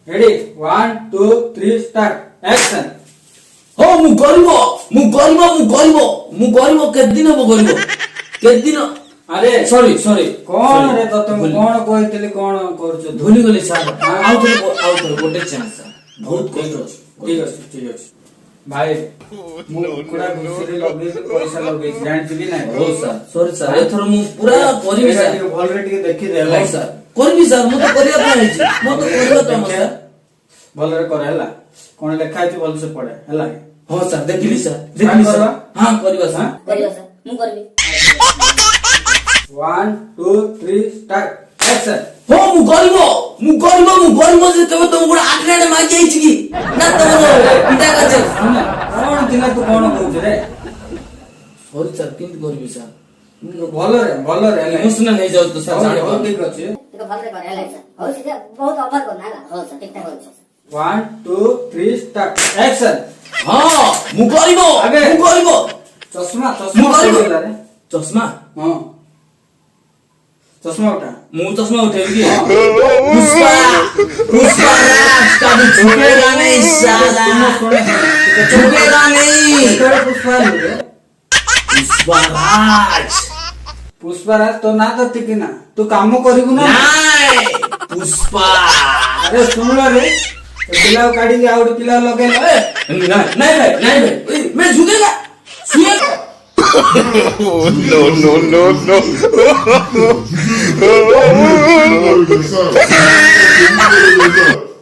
Ready 1 2 3 start action हो मु गरीब केदिन हबो गरीब केदिन अरे सॉरी कौन रे तो तुम कौन कहतली कौन करछ भूली गली सर आउ थोड़े गोटे चांस सर बहुत कष्ट अछि ठीक अछि भाई मु पूरा घुसरी लगे पैसा लगे जानछि कि नाही हो सर सॉरी सर एथर मु पूरा करबी सर भल रे ଟିକେ देखि दे हो सर करबी सर मु तो करिया पाई छी मु तो करबो तो सर भल रे कर हैला कोन लिखा अछि भल से पढ़े हैला हो सर देखली सर सर हां करबा सर मु करबी 1 2 3 स्टार्ट एक्शन हो मु गरीब जे तबे तुम गुडा आठने मार जाई छी की ना तमरो पिता का छे कौन दिना तू कौन कहछ रे सॉरी सर किंत करबी सर भल रे हैला इमोशनल हो जाउ तो सर जाने हो ठीक अछि तो भल रे कर हैला सर हो से बहुत ऑफर करना हैला हो सर ठीक ठाक हो 1 2 3 स्टार्ट एक्शन हां मु गरीब चश्मा मु गरीब देला रे चश्मा हां चश्मा उठा मु चश्मा उठेबी की पुष्पा राज कभी झुकेगा नहीं साला झुकेगा नहीं तेरे पुष्पा रे पुष्पा राज तो ना तो ठीक ना तू काम करिबु ना नहीं पुष्पा अरे सुन रे पिला काढी के आउट पिला लगे नहीं भाई मैं झुकेगा सुनेगा no.